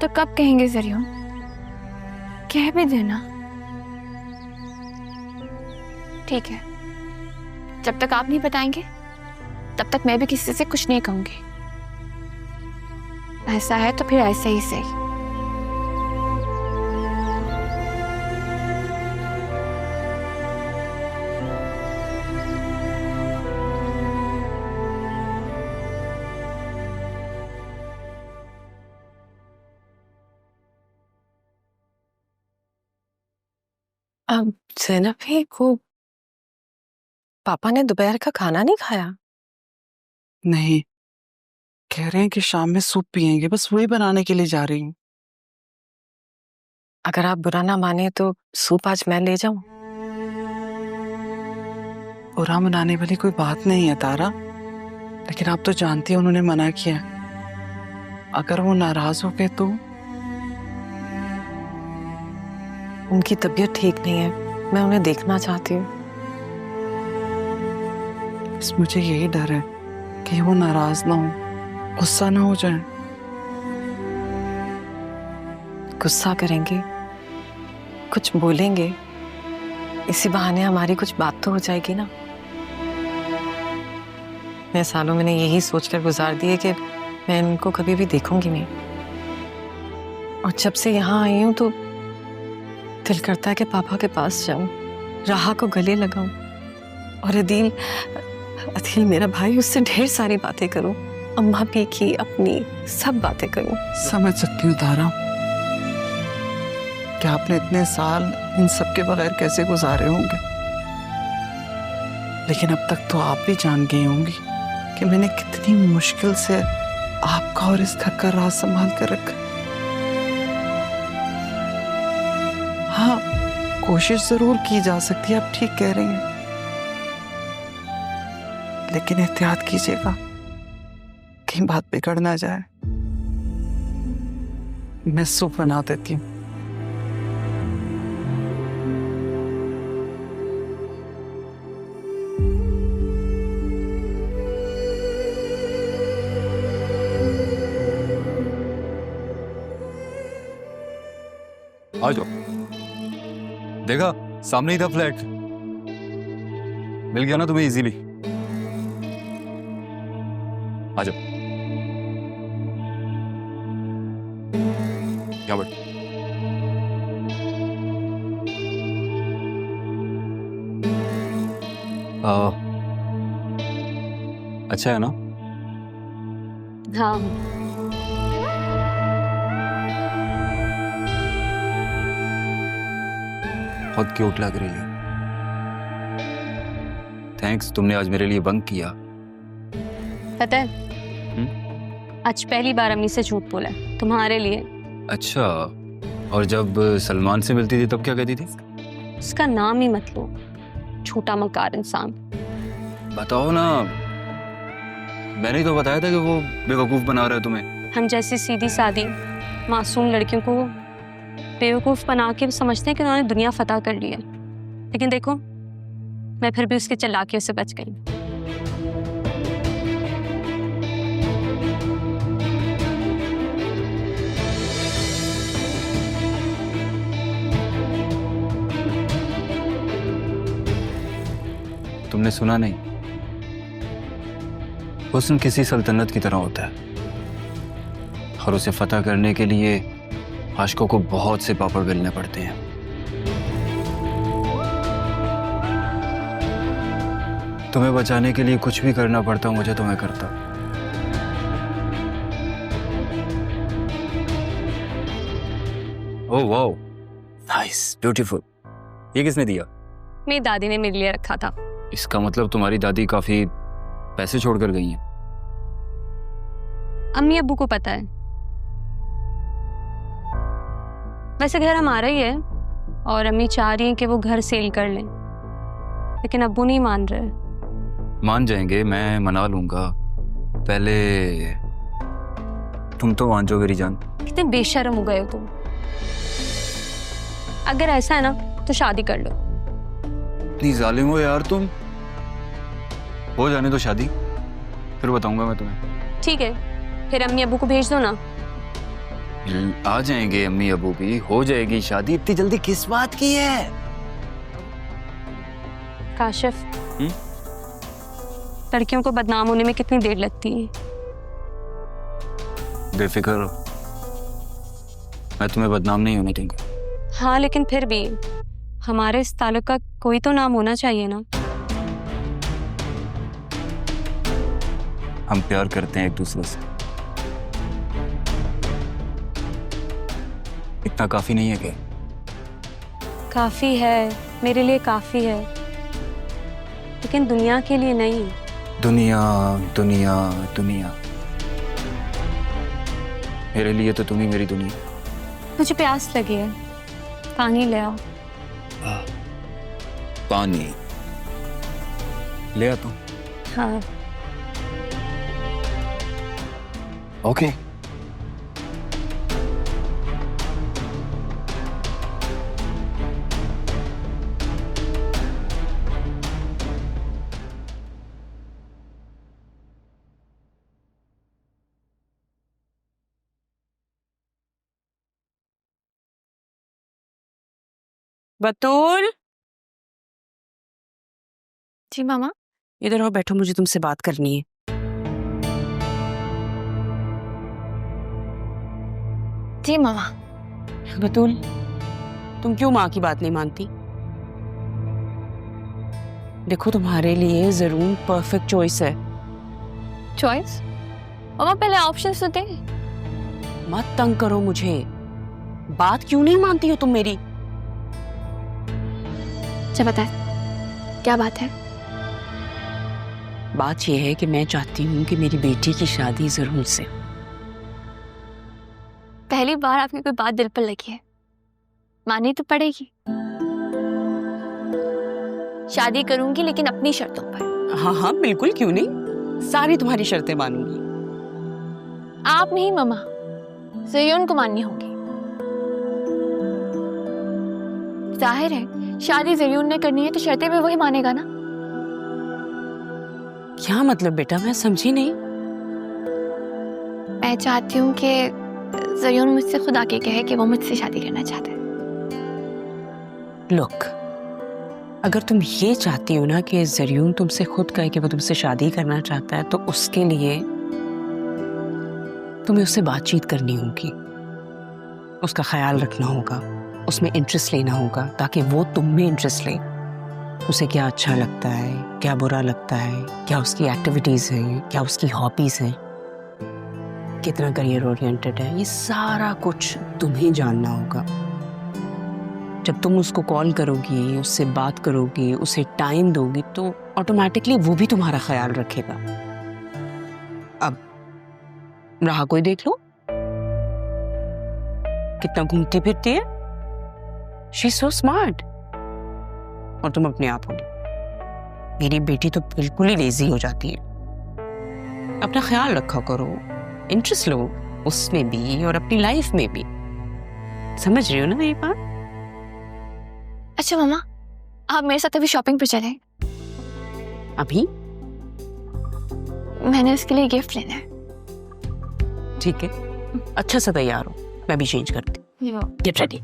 तो कब कहेंगे जरियो? कह भी देना। ठीक है, जब तक आप नहीं बताएंगे तब तक मैं भी किसी से कुछ नहीं कहूंगी। ऐसा है तो फिर ऐसे ही सही। अब ज़ैनब भी को पापा ने दोपहर का खाना नहीं खाया? नहीं, कह रहे हैं कि शाम में सूप पियेंगे, बस वही बनाने के लिए जा रही हूँ। अगर आप बुरा ना माने तो सूप आज मैं ले जाऊं? बुरा मनाने वाली कोई बात नहीं है तारा, लेकिन आप तो जानती हैं उन्होंने मना किया। अगर वो नाराज हो गए तो? उनकी तबीयत ठीक नहीं है, मैं उन्हें देखना चाहती हूँ। बस मुझे यही डर है कि वो नाराज ना हो, गुस्सा ना हो जाए। गुस्सा करेंगे, कुछ बोलेंगे, इसी बहाने हमारी कुछ बात तो हो जाएगी ना। मैं सालों मैंने यही सोचकर गुजार दिए कि मैं इनको कभी भी देखूंगी नहीं, और जब से यहाँ आई हूं तो दिल करता है कि पापा के पास जाऊं, राहा को गले लगाऊं, और अदील मेरा भाई, उससे ढेर सारी बातें करूं, अम्मा भी की, अपनी सब बातें करूं। समझ सकती हूँ तारा कि आपने इतने साल इन सब के बगैर कैसे गुजारे होंगे, लेकिन अब तक तो आप भी जान गई होंगी कि मैंने कितनी मुश्किल से आपका और इस घर का राज संभाल कर रखा। हाँ, कोशिश जरूर की जा सकती है, आप ठीक कह रही हैं, लेकिन एहतियात कीजिएगा, कहीं बात बिगड़ ना जाए। मैं सूप बना देती हूँ। आ जाओ, देखा सामने ही था फ्लैट, मिल गया ना तुम्हें इजीली। आ जाओ, यहाँ बैठ। अच्छा है ना? हाँ, बहुत क्यूट लग रही है। थैंक्स, तुमने आज मेरे लिए बंक किया। पता है आज पहली बार अम्मी से झूठ बोला है, तुम्हारे लिए। अच्छा, और जब सलमान से मिलती थी तब क्या कहती थी? उसका नाम ही मत लो, छोटा मकार इंसान। बताओ ना, मैंने ही तो बताया था कि वो बेवकूफ बना रहा है तुम्हें। हम जैसी सीधी सादी मासूम लड़कियों को बेवकूफ बना के समझते हैं कि उन्होंने दुनिया फतह कर ली है, लेकिन देखो मैं फिर भी उसके चालाकियों से बच गई। तुमने सुना नहीं? हुस्न किसी सल्तनत की तरह होता है, और उसे फतह करने के लिए आशिकों को बहुत से पापड़ बेलने पड़ते हैं। तुम्हें बचाने के लिए कुछ भी करना पड़ता मुझे, तो मैं करता। Oh wow, nice, beautiful. ये किसने दिया? मेरी दादी ने मेरे लिए रखा था। इसका मतलब तुम्हारी दादी काफी पैसे छोड़कर गई हैं। अम्मी अब्बू को पता है। वैसे घर हमारा ही है और अम्मी चाह रही हैं कि वो घर सेल कर लें, लेकिन अब्बू नहीं मान रहे। मान जाएंगे, मैं मना लूंगा। पहले तुम तो मान जाओ मेरी जान। कितने बेशर्म हो गए हो तुम। अगर ऐसा है ना तो शादी कर लो। इतनी जालिम हो यार तुम। हो जाने दो शादी, फिर बताऊंगा मैं तुम्हें। ठीक है, फिर अम्मी अब्बू को भेज दो ना। आ जाएंगे अम्मी अबू भी, हो जाएगी शादी। इतनी जल्दी किस बात की है? काशिफ, लड़कियों को बदनाम होने में कितनी देर लगती है? बेफिक्र हो, मैं तुम्हें बदनाम नहीं होने दूंगा। हाँ, लेकिन फिर भी हमारे इस ताल्लुक का कोई तो नाम होना चाहिए ना। हम प्यार करते हैं एक दूसरे से, इतना काफी नहीं है क्या? काफी है, मेरे लिए काफी है, लेकिन दुनिया के लिए नहीं। दुनिया दुनिया दुनिया, मेरे लिए तो तुम ही मेरी दुनिया। मुझे प्यास लगी है, पानी ले आओ। पानी ले आता हूँ। हाँ। ओके। बतूल, जी मामा। इधर आओ, बैठो, मुझे तुमसे बात करनी है। जी मामा। बतूल, तुम क्यों माँ की बात नहीं मानती? देखो, तुम्हारे लिए जरूर परफेक्ट चॉइस है। चॉइस? मामा पहले ऑप्शंस तो दे। मत तंग करो मुझे। बात क्यों नहीं मानती हो तुम मेरी? अच्छा बताए, क्या बात है? बात यह है कि मैं चाहती हूँ कि मेरी बेटी की शादी जरूर से। पहली बार आपकी कोई बात दिल पर लगी है, माननी तो पड़ेगी। शादी करूंगी लेकिन अपनी शर्तों पर। हाँ हाँ बिल्कुल, क्यों नहीं, सारी तुम्हारी शर्तें मानूंगी। आप नहीं मामा, ज़रियून को माननी होगी। जाहिर है शादी ज़रियून ने करनी है तो शर्तें भी वही मानेगा ना। क्या मतलब बेटा, मैं समझी नहीं। मैं चाहती हूँ कि ज़रियून मुझसे खुद आके कहे कि वो मुझसे शादी करना चाहता है। लुक, अगर तुम ये चाहती हो ना कि ज़रियून तुमसे खुद कहे कि वो तुमसे शादी करना चाहता है, तो उसके लिए तुम्हें उससे बातचीत करनी होगी, उसका ख्याल रखना होगा, उसमें इंटरेस्ट लेना होगा, ताकि वो तुम में इंटरेस्ट ले। उसे क्या अच्छा लगता है, क्या बुरा लगता है, क्या उसकी एक्टिविटीज़ हैं, क्या उसकी हॉबीज़ हैं, कितना करियर ओरिएंटेड है, ये सारा कुछ तुम्हें जानना होगा। जब तुम उसको कॉल करोगी, उससे बात करोगी, उसे टाइम दोगी, तो ऑटोमेटिकली वो भी तुम्हारा ख्याल रखेगा। अब राह कोई देख लो, कितना घूमती फिरती है, शी इज सो स्मार्ट। और तुम अपने आप होगी, मेरी बेटी तो बिल्कुल ही लेजी हो जाती है। अपना ख्याल रखा करो, इंटरेस्ट लो उसमें भी और अपनी लाइफ में भी। समझ रही हो ना मेरी बात? अच्छा मामा, आप मेरे साथ अभी शॉपिंग पे चलें। अभी? मैंने उसके लिए गिफ्ट लेना है। ठीक है, अच्छा सा तैयार हो, मैं भी चेंज करती हूँ। Get ready.